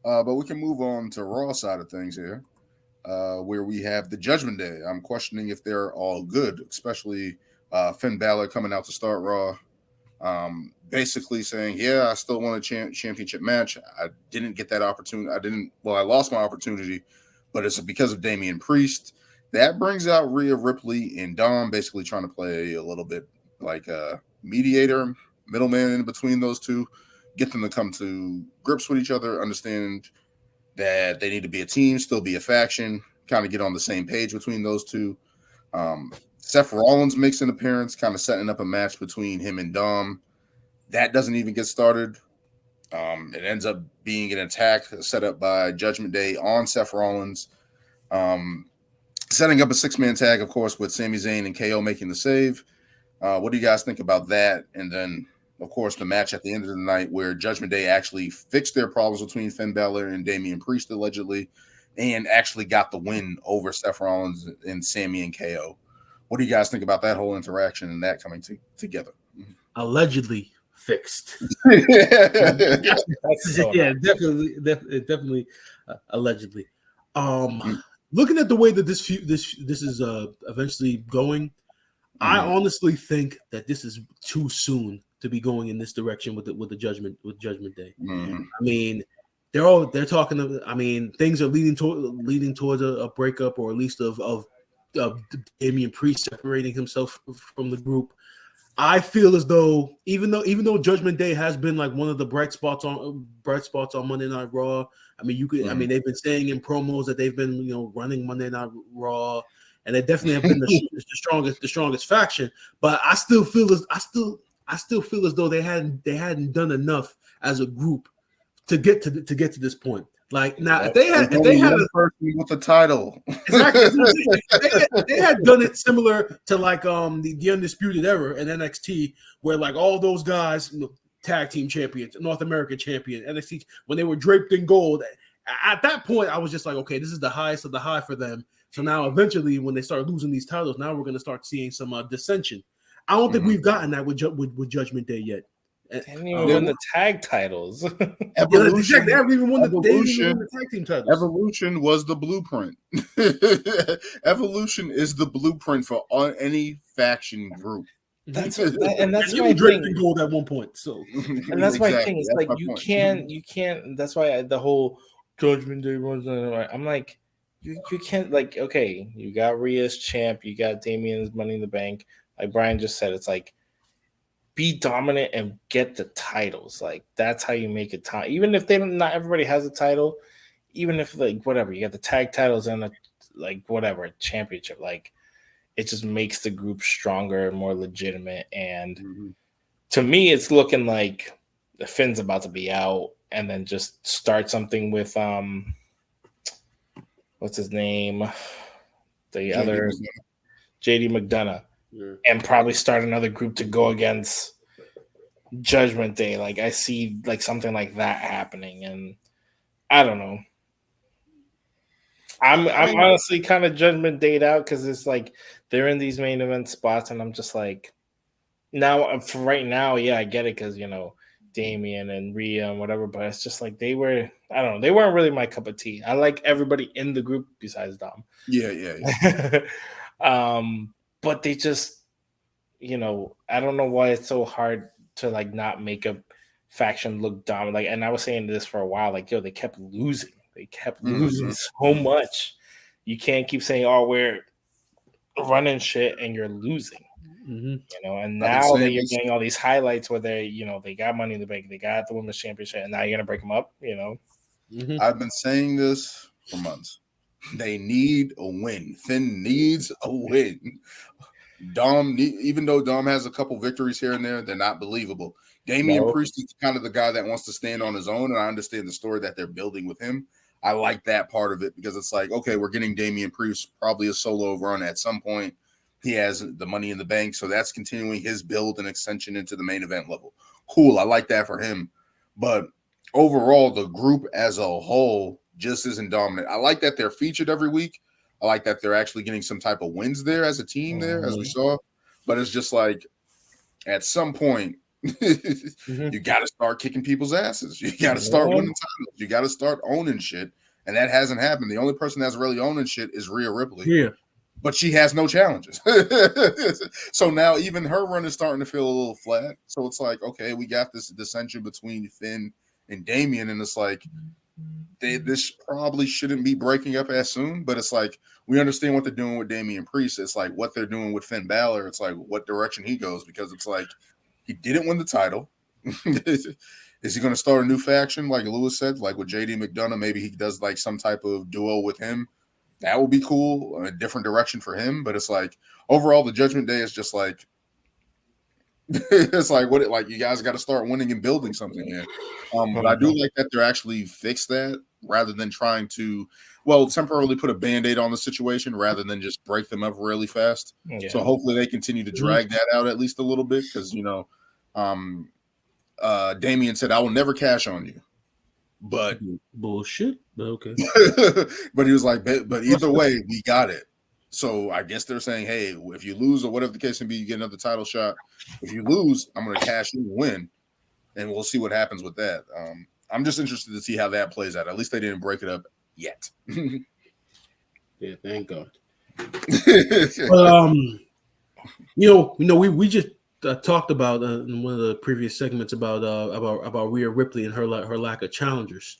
But we can move on to Raw side of things here, where we have the Judgment Day. I'm questioning if they're all good, especially Finn Balor coming out to start Raw. Basically saying, yeah, I still want a championship match. I didn't get that opportunity. I lost my opportunity, but it's because of Damian Priest. That brings out Rhea Ripley and Dom, basically trying to play a little bit like a mediator, middleman in between those two, get them to come to grips with each other, understand that they need to be a team, still be a faction, kind of get on the same page between those two. Seth Rollins makes an appearance, kind of setting up a match between him and Dom. That doesn't even get started. It ends up being an attack set up by Judgment Day on Seth Rollins, setting up a six-man tag, of course, with Sami Zayn and KO making the save. What do you guys think about that? And then, of course, the match at the end of the night where Judgment Day actually fixed their problems between Finn Balor and Damian Priest, allegedly, and actually got the win over Seth Rollins and Sami and KO. What do you guys think about that whole interaction and that coming together? Allegedly fixed. So yeah, definitely, allegedly. Looking at the way that this is eventually going, I honestly think that this is too soon to be going in this direction with the Judgment Day. I mean, they're talking. I mean, things are leading towards a breakup, or at least of Damian Priest separating himself from the group. I feel as though even though Judgment Day has been like one of the bright spots on Monday Night Raw. I mean, I mean, they've been saying in promos that they've been running Monday Night Raw, and they definitely have been the strongest faction. But I still feel as though they hadn't done enough as a group to get to this point. Like now, if they had a person with the title, exactly, they had done it similar to like the Undisputed Era and NXT, where like all those guys, tag team champions, North American champion, NXT, when they were draped in gold. At that point, I was just like, okay, this is the highest of the high for them. So now, eventually, when they start losing these titles, now we're going to start seeing some dissension. I don't think we've gotten that with Judgment Day yet. They didn't even win the tag titles. Evolution, they haven't even won the tag team titles. Evolution was the blueprint. Evolution is the blueprint for any faction group. That's my thing. Gold at one point, so and that's my thing. It's like you can't. That's why the whole Judgment Day runs. I'm like, you can't, like, okay, you got Rhea's champ, you got Damian's Money in the Bank. Like Brian just said, it's like, be dominant and get the titles. Like, that's how you make it time. Even if not everybody has a title, even if like whatever, you got the tag titles and a championship. Like, it just makes the group stronger and more legitimate. And to me, it's looking like the Finn's about to be out, and then just start something with what's his name, the other JD McDonough. And probably start another group to go against Judgment Day. Like, I see like something like that happening, and I don't know. I'm honestly kind of Judgment Day out, because it's like they're in these main event spots, and I'm just like, now for right now, yeah, I get it, because Damian and Rhea and whatever, but it's just like they weren't really my cup of tea. I like everybody in the group besides Dom. Yeah. But they just, I don't know why it's so hard to like not make a faction look dominant. Like, and I was saying this for a while, like, they kept losing. They kept losing so much. You can't keep saying, "Oh, we're running shit," and you're losing. And now that you're getting all these highlights where they got Money in the Bank, they got the Women's Championship, and now you're gonna break them up. I've been saying this for months. They need a win. Finn needs a win. Even though Dom has a couple victories here and there, they're not believable. Damian Priest is kind of the guy that wants to stand on his own, and I understand the story that they're building with him. I like that part of it, because it's like, okay, we're getting Damian Priest, probably a solo run at some point. He has the Money in the Bank, so that's continuing his build and extension into the main event level. Cool, I like that for him. But overall, the group as a whole just isn't dominant. I like that they're featured every week. I like that they're actually getting some type of wins there as a team there, as we saw. But it's just like, at some point, You got to start kicking people's asses. You got to start winning titles. You got to start owning shit. And that hasn't happened. The only person that's really owning shit is Rhea Ripley. Yeah. But she has no challenges. So now even her run is starting to feel a little flat. So it's like, okay, we got this dissension between Finn and Damian, and it's like this probably shouldn't be breaking up as soon, but it's like we understand what they're doing with Damian Priest. It's like what they're doing with Finn Balor. It's like what direction he goes, because it's like he didn't win the title. Is he going to start a new faction, like Lewis said, like with JD McDonough? Maybe he does like some type of duo with him. That would be cool, a different direction for him. But it's like overall, the Judgment Day is just like it's like what it like. You guys got to start winning and building something here. But I do like that they're actually fixed that rather than trying to temporarily put a Band-Aid on the situation rather than just break them up really fast. Yeah. So hopefully they continue to drag that out at least a little bit, because Damian said, "I will never cash on you." But bullshit. But okay. But he was like, but either way, we got it. So I guess they're saying, hey, if you lose or whatever the case may be, you get another title shot. If you lose, I'm going to cash in and win, and we'll see what happens with that. I'm just interested to see how that plays out. At least they didn't break it up yet. Yeah, thank God. But, we just talked about in one of the previous segments about Rhea Ripley and her lack of challengers.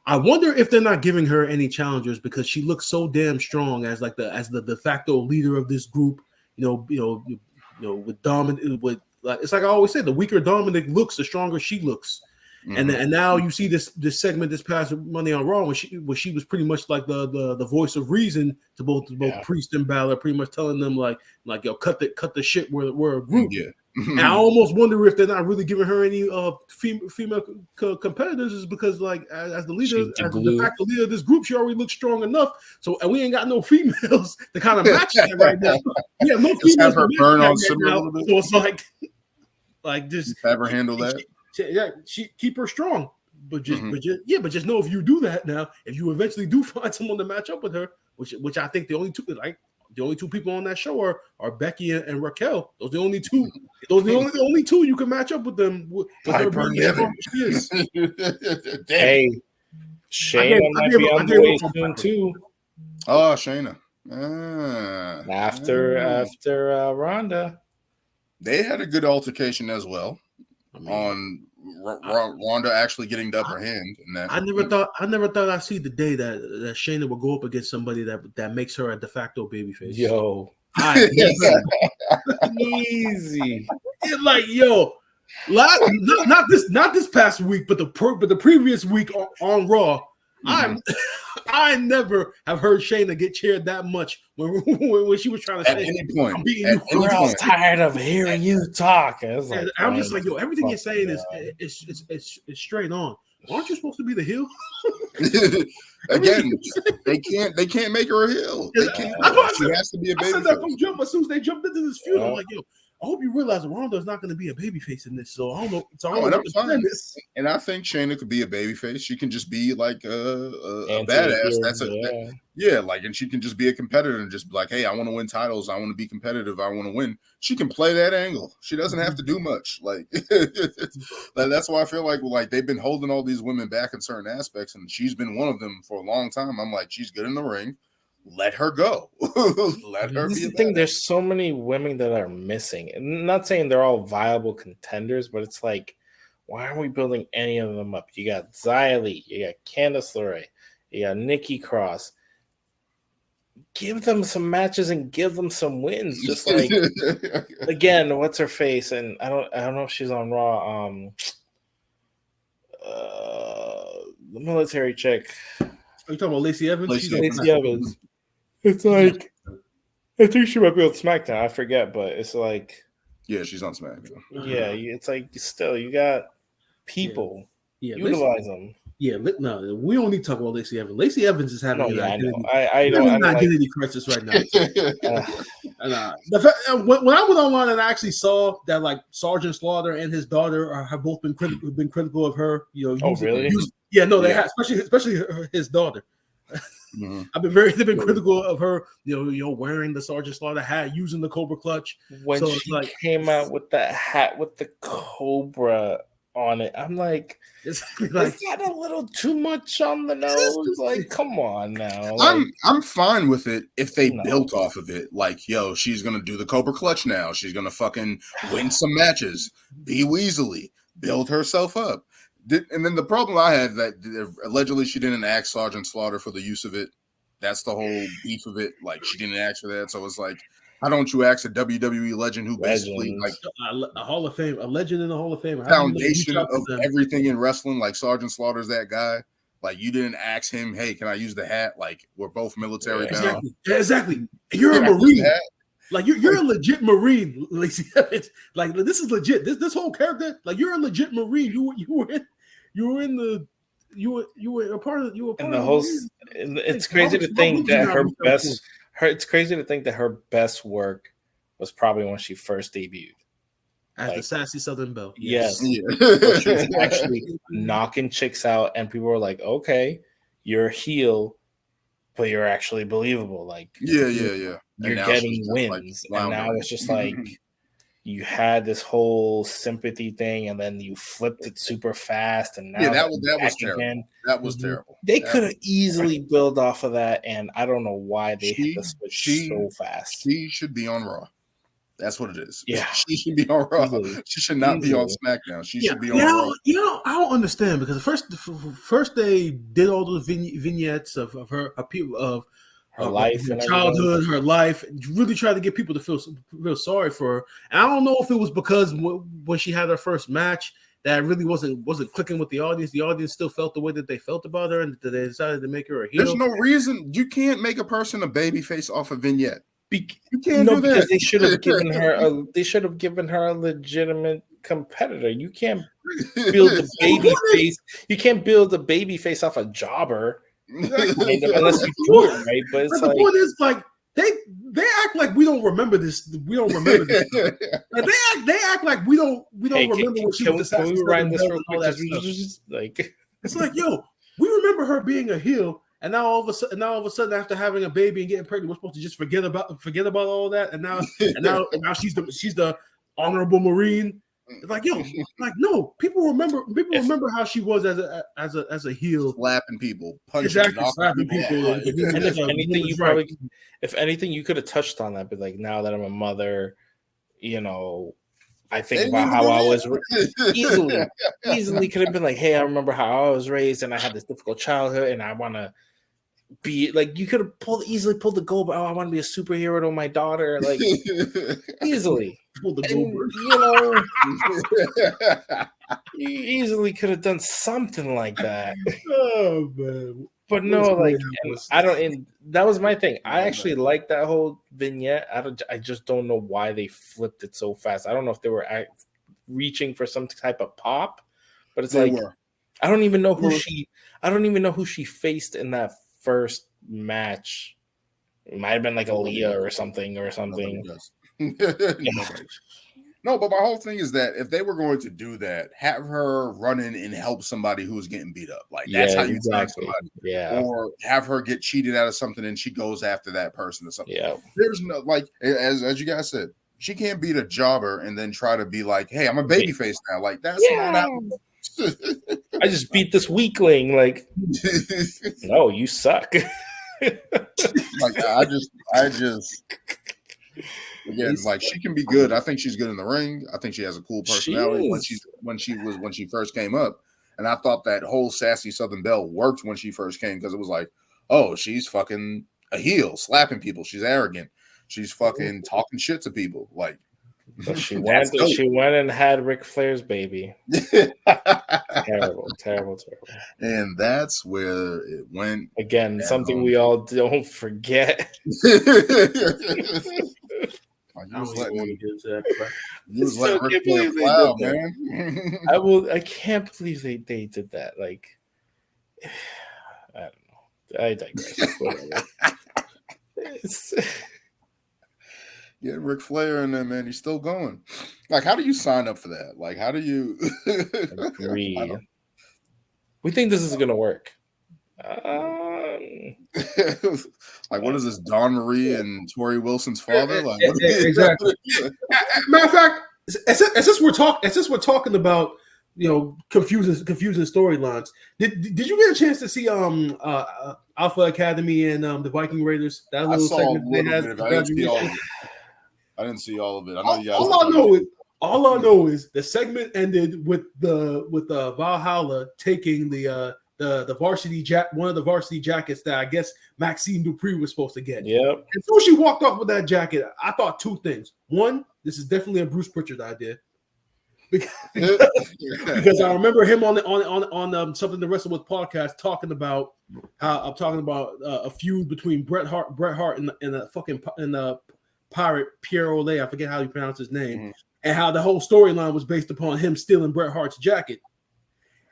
I wonder if they're not giving her any challengers because she looks so damn strong as the de facto leader of this group. With Dominic, it's like I always say, the weaker Dominic looks, the stronger she looks. Mm-hmm. And now you see this segment this past Monday on Raw when she was pretty much like the voice of reason to both Priest and Balor, pretty much telling them like yo, cut the shit. We're a group. Yeah. And I almost wonder if they're not really giving her any female competitors, is because like as the leader, as the de facto leader of this group, she already looks strong enough. So and we ain't got no females to kind of match that right now. Yeah, no females have her burn on right now. So it's like just have her handle that. She keep her strong, but just know if you do that now, if you eventually do find someone to match up with her, which I think the only two people on that show are Becky and Raquel. Those are the only two. Those are the only two you can match up with them. With her being strong as she is. Hey, Shayna might be on the way soon too. Oh, Shayna. After Ronda, they had a good altercation as well. On Ronda actually getting the upper hand. In that. I never thought I'd see the day that Shayna would go up against somebody that makes her a de facto babyface. Yo, easy. Like yo, not this past week, but the previous week on Raw. Mm-hmm. I never have heard Shayna get cheered that much when she was trying to say, any point, I'm beating you. I'm tired of hearing you talk. Like, I'm just like, yo, everything you're saying is straight on. Aren't you supposed to be the heel? Again, they can't make her a heel. They can't. She has to be a baby. I said that from jump. As soon as they jumped into this feud, I'm like, yo, I hope you realize Ronda is not going to be a babyface in this. So I don't know. This. And I think Shayna could be a babyface. She can just be like a badass. And she can just be a competitor and just be like, hey, I want to win titles. I want to be competitive. I want to win. She can play that angle. She doesn't have to do much. Like that's why I feel like they've been holding all these women back in certain aspects, and she's been one of them for a long time. I'm like, she's good in the ring. Let her go. Let her. This is the thing. There's so many women that are missing. I'm not saying they're all viable contenders, but it's like, why aren't we building any of them up? You got Xia Li, you got Candice LeRae, you got Nikki Cross. Give them some matches and give them some wins. Just like again, what's her face? And I don't know if she's on Raw. The military chick. Are you talking about Lacey Evans? Lacey Evans. It's like, I think she might be on SmackDown. I forget, but it's like, yeah, she's on SmackDown. Yeah, it's like still you got people. Yeah, utilize them. Yeah, no, we don't need to talk about Lacey Evans. Lacey Evans is having an identity crisis right now. When I went online and I actually saw that like Sergeant Slaughter and his daughter have both been critical of her. Really? They have, especially his daughter. They've been critical of her, wearing the Sergeant Slaughter hat, using the Cobra Clutch. When she came out with that hat with the Cobra on it, I'm like, is that a little too much on the nose? Like, come on now. I'm fine with it if they built off of it. Like, yo, she's gonna do the Cobra Clutch now. She's gonna fucking win some matches, be Weasley, build herself up. And then the problem I had that allegedly she didn't ask Sergeant Slaughter for the use of it. That's the whole beef of it. Like, she didn't ask for that, so it's like, how don't you ask a WWE legend who basically like a Hall of Fame, a legend in the Hall of Fame, foundation of everything in wrestling? Like, Sergeant Slaughter's that guy. Like, you didn't ask him, hey, can I use the hat? Like, we're both military bound. Exactly. You're a Marine. Like, you're a legit Marine, Lacey Evans. Like, this is legit. This whole character, like, you're a legit Marine. You were a part of the whole. It's crazy to think that it's crazy to think that her best work was probably when she first debuted as the sassy Southern Belle. Yes, she was actually knocking chicks out, and people were like, "Okay, you're a heel, but you're actually believable." Like, you're getting wins, and now it's just like you had this whole sympathy thing, and then you flipped it super fast, and now that was terrible. Again. That was terrible. They could have easily built off of that, and I don't know why they hit the switch so fast. She should be on Raw. That's what it is. Yeah, she should be on Raw. She should not be on SmackDown. She should be on Raw. I don't understand, because first they did all those vignettes of her life, her childhood, her life, really tried to get people to feel sorry for her. And I don't know if it was because when she had her first match that really wasn't clicking with the audience. The audience still felt the way that they felt about her, and they decided to make her a heel. There's no reason you can't make a person a babyface off a vignette. You can't do that. Because they should have given her they should have given her a legitimate competitor. You can't build a baby face. You can't build a baby face off a jobber. Unless you do it right, but it's the point is, like, they act like we don't remember this. We don't remember this. Like, they act like we don't remember what she was. Can we rewind this real quick? Like, it's like, yo, we remember her being a heel, and now all of a sudden, after having a baby and getting pregnant, we're supposed to just forget about all that, and now she's the honorable Marine. It's like, yo, like, no, people remember how she was as a heel, slapping people, punching, slapping people. And if anything, you could have touched on that, but like, now that I'm a mother, I think about how I was easily could have been like, hey, I remember how I was raised, and I had this difficult childhood, and I want to be like, you could have easily pulled the goal, but I want to be a superhero to my daughter, like, easily. You easily could have done something like that. Oh man! But no, like, I don't. And that was my thing. I actually like that whole vignette. I just don't know why they flipped it so fast. I don't know if they were reaching for some type of pop, but it's like, I don't even know who she faced in that first match. It might have been like Aaliyah or something. No, but my whole thing is that if they were going to do that, have her run in and help somebody who was getting beat up. Like, that's how you tag somebody. Yeah. Or have her get cheated out of something and she goes after that person or something. Yeah. There's no, like, as you guys said, she can't beat a jobber and then try to be like, hey, I'm a babyface now. Like, that's not happening. I just beat this weakling. Like, no, you suck. Like, I just again, like, she can be good. I think she's good in the ring. I think she has a cool personality when she first came up. And I thought that whole sassy Southern Belle worked when she first came, because it was like, oh, she's fucking a heel, slapping people. She's arrogant. She's fucking talking shit to people. Like, but she went and had Ric Flair's baby. Terrible. And that's where it went. Again, something we all don't forget. You was letting Ric Flair plow, man. I can't believe they did that. Like, I don't know. I digress. Yeah, Ric Flair in there, man. He's still going. Like, how do you sign up for that? Like, how do you agree? We think this is gonna work. Like, what is this? Dawn Marie and Tori Wilson's father? Like, exactly. Matter of fact, since we're talking about confusing storylines, did you get a chance to see Alpha Academy and the Viking Raiders? That little segment they had. I didn't see all of it. I know you guys. All I know is the segment ended with the Valhalla taking the varsity one of the varsity jackets that I guess Maxime Dupree was supposed to get. Yep. And so she walked off with that jacket. I thought two things. One, this is definitely a Bruce Pritchard idea. Because I remember him on Something to Wrestle With podcast talking about a feud between Bret Hart and the pirate Pierre Olay. I forget how you pronounce his name, and how the whole storyline was based upon him stealing Bret Hart's jacket.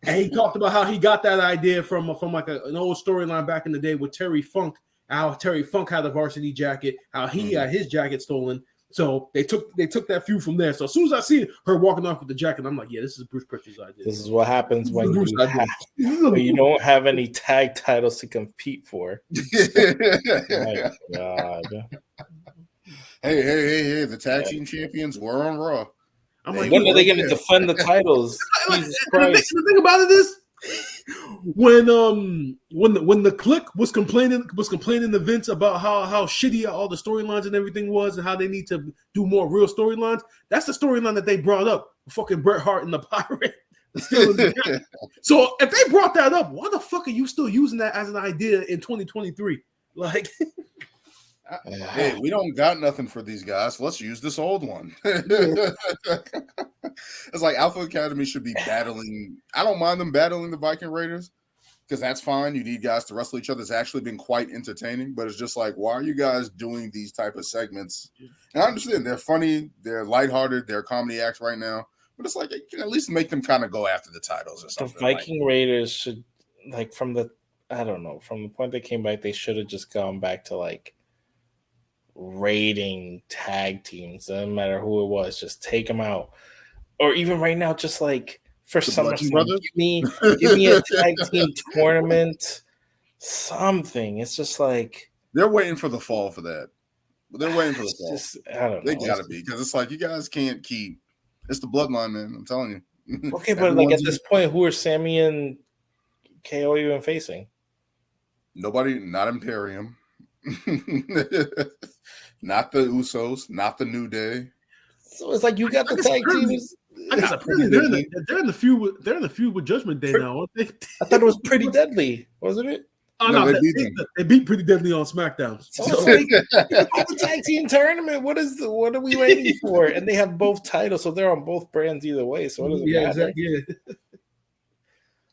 And he talked about how he got that idea from like an old storyline back in the day with Terry Funk. How Terry Funk had a varsity jacket, how he had his jacket stolen. So they took that feud from there. So as soon as I see her walking off with the jacket, I'm like, yeah, this is Bruce Pritchard's idea. This is what happens when you don't have any tag titles to compete for. My God. Hey! The tag team champions were on Raw. I'm like, when are they going to defend the titles? Jesus Christ! The thing about it is, when the Clique was complaining to Vince about how shitty all the storylines and everything was, and how they need to do more real storylines. That's the storyline that they brought up. Fucking Bret Hart and the Pirate. So if they brought that up, why the fuck are you still using that as an idea in 2023? Like. Hey, we don't got nothing for these guys. Let's use this old one. It's like Alpha Academy should be battling. I don't mind them battling the Viking Raiders because that's fine. You need guys to wrestle each other. It's actually been quite entertaining, but it's just like, why are you guys doing these type of segments? And I understand they're funny, they're lighthearted, they're comedy acts right now, but it's like you can at least make them kind of go after the titles or something. The Viking Raiders should, like, from the point they came back, they should have just gone back to like raiding tag teams. Doesn't matter who it was, just take them out. Or even right now, just like for SummerSlam, give me a tag team tournament, something. It's just like they're waiting for the fall for that. They're waiting for the fall. I don't know. They gotta be, because it's like you guys can't keep. It's the bloodline, man. I'm telling you. Okay, but like at this point, who are Sami and KO even facing? Nobody. Not Imperium. Not the Usos. Not the New Day. So it's like you got the tag teams. They're in the feud with Judgment Day now, aren't they? I thought it was Pretty Deadly, wasn't it? Oh, no, they beat Pretty Deadly on SmackDown. So the tag team tournament. What are we waiting for? And they have both titles, so they're on both brands either way. So what does it matter? Exactly.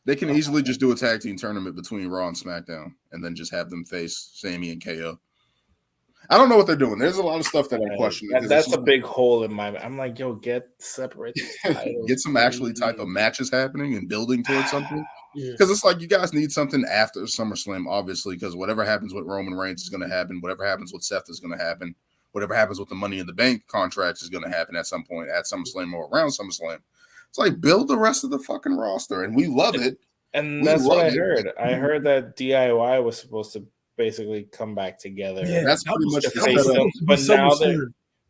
They can easily just do a tag team tournament between Raw and SmackDown, and then just have them face Sami and KO. I don't know what they're doing. There's a lot of stuff that I'm questioning. That's a big hole in my. I'm like, yo, separate. Get some actually type of matches happening and building towards something. Because it's like you guys need something after SummerSlam, obviously. Because whatever happens with Roman Reigns is going to happen. Whatever happens with Seth is going to happen. Whatever happens with the Money in the Bank contracts is going to happen at some point at SummerSlam or around SummerSlam. It's like build the rest of the fucking roster, and we love it. And that's what I heard. I heard that DIY was supposed to basically come back together. Yeah, that's pretty much the face.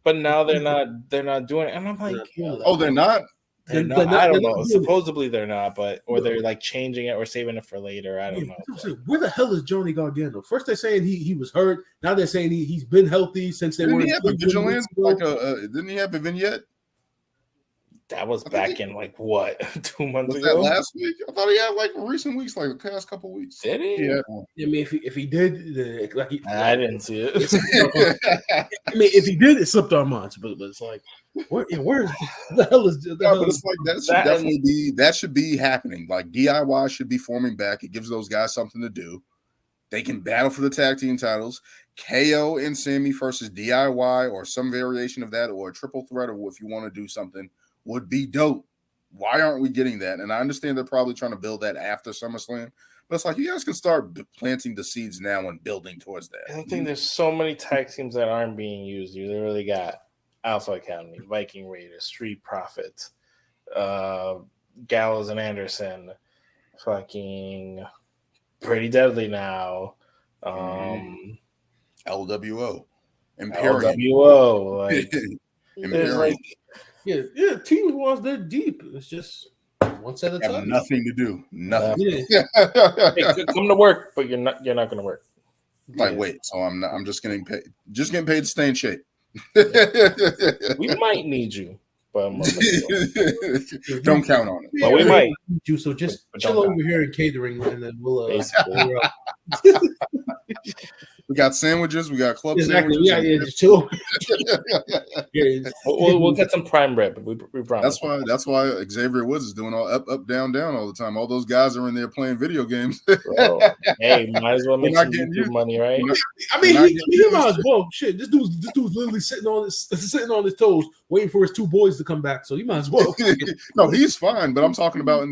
But now they're not doing it. And I'm like, oh, they're not? I don't know. Supposedly they're not, or they're like changing it or saving it for later. I don't know. Where the hell is Johnny Gargano? First they're saying he was hurt. Now they're saying he's been healthy since they were. Didn't he have a vignette? That was back in like what 2 months ago? That last week? I thought he had like recent weeks, like the past couple weeks. Did he? Yeah. I mean, if he did, I didn't see it. I mean, if he did, it slipped our minds. But it's like, where the hell is? But it's like that should be happening. Like DIY should be forming back. It gives those guys something to do. They can battle for the tag team titles. KO and Sami versus DIY or some variation of that, or a triple threat, or if you want to do something, would be dope. Why aren't we getting that? And I understand they're probably trying to build that after SummerSlam, but it's like you guys can start planting the seeds now and building towards that. I think there's so many tag teams that aren't being used. You literally got Alpha Academy, Viking Raiders, Street Profits, Gallows and Anderson, fucking Pretty Deadly now. LWO, Imperium. LWO, like, Imperium. like yeah. Teams wants they're deep. It's just one set of have time. nothing to do. Nothing. Hey, come to work, but you're not going to work. Like, wait, so I'm just getting paid to stay in shape. We might need you, but don't count on it. But we might. You, so just chill over here in catering, and then we'll. We got sandwiches. We got club sandwiches. Yeah, just chill. We'll get some prime rib. We promise. That's why Xavier Woods is doing all up, down, down all the time. All those guys are in there playing video games. Bro, hey, might as well make some YouTube money, right? I mean, he might as well. Shit, this dude's literally sitting on his toes, waiting for his two boys to come back. So he might as well. No, he's fine. But I'm talking about in